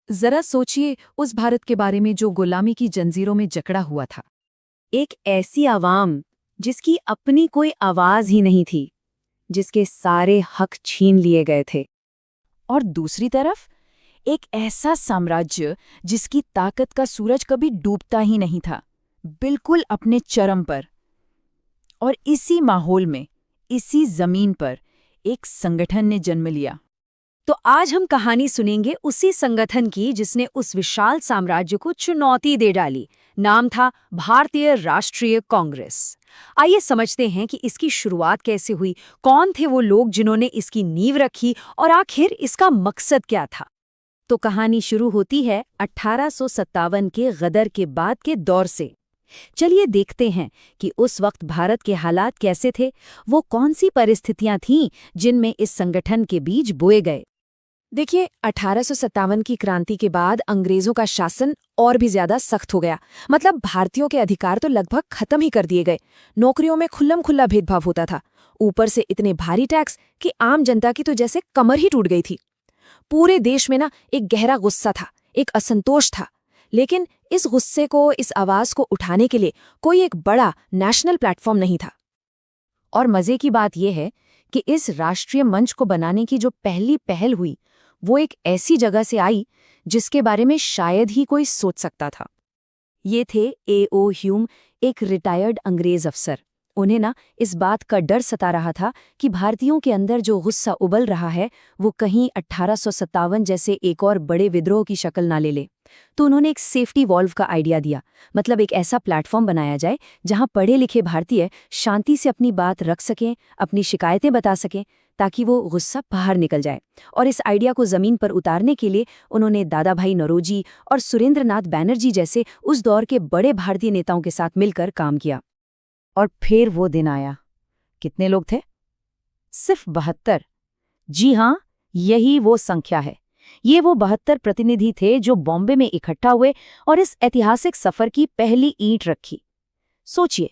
जरा सोचिए उस भारत के बारे में जो गुलामी की जंजीरों में जकड़ा हुआ था। एक ऐसी आवाम जिसकी अपनी कोई आवाज ही नहीं थी, जिसके सारे हक छीन लिए गए थे। और दूसरी तरफ एक ऐसा साम्राज्य जिसकी ताकत का सूरज कभी डूबता ही नहीं था, बिल्कुल अपने चरम पर। और इसी माहौल में, इसी जमीन पर एक संगठन ने जन्म लिया। तो आज हम कहानी सुनेंगे उसी संगठन की जिसने उस विशाल साम्राज्य को चुनौती दे डाली। नाम था भारतीय राष्ट्रीय कांग्रेस। आइए समझते हैं कि इसकी शुरुआत कैसे हुई, कौन थे वो लोग जिन्होंने इसकी नींव रखी और आखिर इसका मकसद क्या था। तो कहानी शुरू होती है 1857 के गदर के बाद के दौर से। चलिए देखते हैं कि उस वक्त भारत के हालात कैसे थे, वो कौन सी परिस्थितियां थीं जिनमें इस संगठन के बीज बोए गए। देखिए, 1857 की क्रांति के बाद अंग्रेजों का शासन और भी ज्यादा सख्त हो गया। मतलब भारतीयों के अधिकार तो लगभग खत्म ही कर दिए गए। नौकरियों में खुल्लम खुल्ला भेदभाव होता था। ऊपर से इतने भारी टैक्स कि आम जनता की तो जैसे कमर ही टूट गई थी। पूरे देश में एक गहरा गुस्सा था, एक असंतोष था। लेकिन इस गुस्से को, इस आवाज को उठाने के लिए कोई एक बड़ा नेशनल प्लेटफॉर्म नहीं था। और मजे की बात यह है कि इस राष्ट्रीय मंच को बनाने की जो पहली पहल हुई, वो एक ऐसी जगह से आई जिसके बारे में शायद ही कोई सोच सकता था। ये थे A.O. ह्यूम, एक रिटायर्ड अंग्रेज अफसर। उन्हें इस बात का डर सता रहा था कि भारतीयों के अंदर जो गुस्सा उबल रहा है वो कहीं 1857 जैसे एक और बड़े विद्रोह की शक्ल ना ले ले। तो उन्होंने एक सेफ्टी वॉल्व का आइडिया दिया। मतलब एक ऐसा प्लेटफॉर्म बनाया जाए जहां पढ़े लिखे भारतीय शांति से अपनी बात रख सकें, अपनी शिकायतें बता सकें, ताकि वो गुस्सा बाहर निकल जाए। और इस आइडिया को जमीन पर उतारने के लिए उन्होंने दादा भाई नौरोजी और सुरेंद्रनाथ बैनर्जी जैसे उस दौर के बड़े भारतीय नेताओं के साथ मिलकर काम किया। और फिर वो दिन आया। कितने लोग थे? सिर्फ 72। जी हाँ, यही वो संख्या है। ये वो 72 प्रतिनिधि थे जो बॉम्बे में इकट्ठा हुए और इस ऐतिहासिक सफर की पहली ईंट रखी। सोचिए,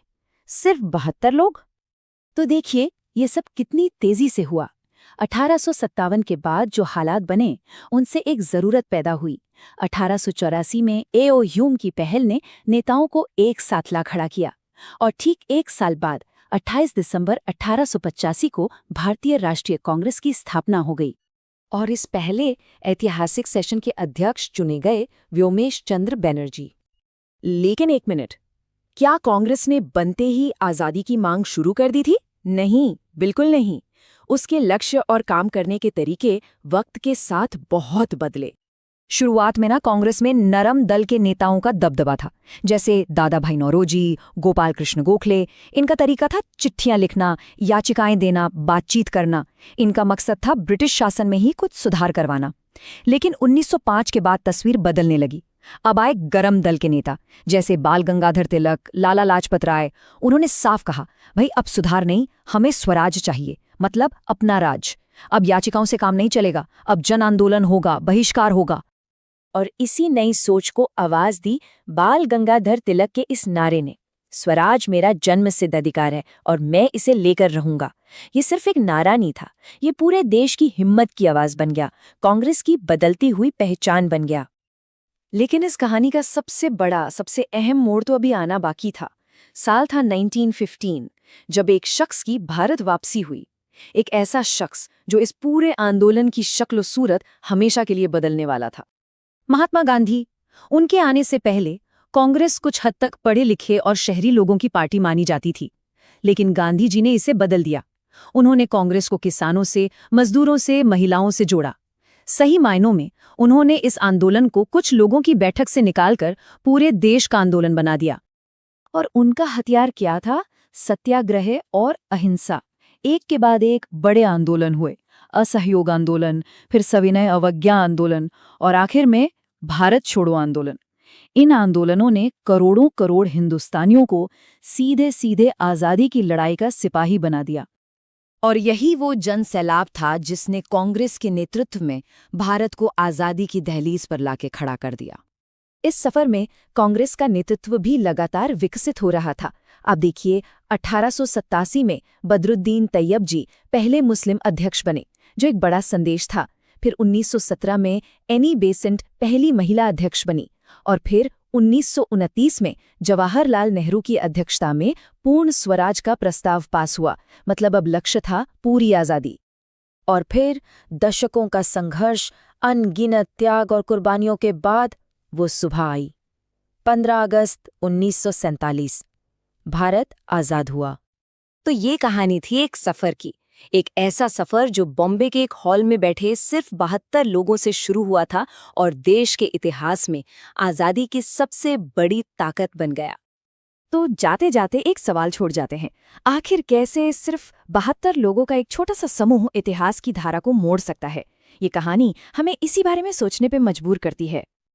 सिर्फ 72 लोग। तो देखिए ये सब कितनी तेजी से हुआ। 1857 के बाद जो हालात बने, उनसे एक जरूरत पैदा हुई। 1884 में A.O. ह्यूम की पहल ने नेताओं को एक साथ ला खड़ा किया। और ठीक एक साल बाद 28 दिसंबर 1885 को भारतीय राष्ट्रीय कांग्रेस की स्थापना हो गई। और इस पहले ऐतिहासिक सेशन के अध्यक्ष चुने गए व्योमेश चंद्र बैनर्जी। लेकिन एक मिनट, क्या कांग्रेस ने बनते ही आजादी की मांग शुरू कर दी थी? नहीं, बिल्कुल नहीं। उसके लक्ष्य और काम करने के तरीके वक्त के साथ बहुत बदले। शुरुआत में कांग्रेस में नरम दल के नेताओं का दबदबा था, जैसे दादा भाई नौरोजी, गोपाल कृष्ण गोखले। इनका तरीका था चिट्ठियां लिखना, याचिकाएं देना, बातचीत करना। इनका मकसद था ब्रिटिश शासन में ही कुछ सुधार करवाना। लेकिन 1905 के बाद तस्वीर बदलने लगी। अब आए गरम दल के नेता, जैसे बाल गंगाधर तिलक, लाला लाजपत राय। उन्होंने साफ कहा, भाई अब सुधार नहीं, हमें स्वराज चाहिए, मतलब अपना राज। अब याचिकाओं से काम नहीं चलेगा, अब जन आंदोलन होगा, बहिष्कार होगा। और इसी नई सोच को आवाज दी बाल गंगाधर तिलक के इस नारे ने, स्वराज मेरा जन्मसिद्ध अधिकार है और मैं इसे लेकर रहूंगा। ये सिर्फ एक नारा नहीं था, ये पूरे देश की हिम्मत की आवाज बन गया, कांग्रेस की बदलती हुई पहचान बन गया। लेकिन इस कहानी का सबसे बड़ा, सबसे अहम मोड़ तो अभी आना बाकी था। साल था 1915, जब एक शख्स की भारत वापसी हुई। एक ऐसा शख्स जो इस पूरे आंदोलन की शक्ल सूरत हमेशा के लिए बदलने वाला था। महात्मा गांधी। उनके आने से पहले कांग्रेस कुछ हद तक पढ़े लिखे और शहरी लोगों की पार्टी मानी जाती थी, लेकिन गांधी जी ने इसे बदल दिया। उन्होंने कांग्रेस को किसानों से, मजदूरों से, महिलाओं से जोड़ा। सही मायनों में उन्होंने इस आंदोलन को कुछ लोगों की बैठक से निकालकर पूरे देश का आंदोलन बना दिया। और उनका हथियार क्या था? सत्याग्रह और अहिंसा। एक के बाद एक बड़े आंदोलन हुए। असहयोग आंदोलन, फिर सविनय अवज्ञा आंदोलन और आखिर में भारत छोड़ो आंदोलन। इन आंदोलनों ने करोड़ों करोड़ हिंदुस्तानियों को सीधे सीधे आज़ादी की लड़ाई का सिपाही बना दिया। और यही वो जन सैलाब था जिसने कांग्रेस के नेतृत्व में भारत को आज़ादी की दहलीज पर लाके खड़ा कर दिया। इस सफर में कांग्रेस का नेतृत्व भी लगातार विकसित हो रहा था। अब देखिए, 1887 में बदरुद्दीन तैयब जी पहले मुस्लिम अध्यक्ष बने, जो एक बड़ा संदेश था। फिर 1917 में एनी बेसेंट पहली महिला अध्यक्ष बनी और फिर 1929 में जवाहरलाल नेहरू की अध्यक्षता में पूर्ण स्वराज का प्रस्ताव पास हुआ, मतलब अब लक्ष्य था पूरी आज़ादी। और फिर दशकों का संघर्ष, अनगिनत त्याग और कुर्बानियों के बाद वो सुबह आई, 15 अगस्त 1947। भारत आज़ाद हुआ। तो ये कहानी थी एक सफ़र की, एक ऐसा सफ़र जो बॉम्बे के एक हॉल में बैठे सिर्फ 72 लोगों से शुरू हुआ था और देश के इतिहास में आज़ादी की सबसे बड़ी ताकत बन गया। तो जाते जाते एक सवाल छोड़ जाते हैं, आखिर कैसे सिर्फ 72 लोगों का एक छोटा सा समूह इतिहास की धारा को मोड़ सकता है? ये कहानी हमें इसी बारे में सोचने पे मजबूर करती है।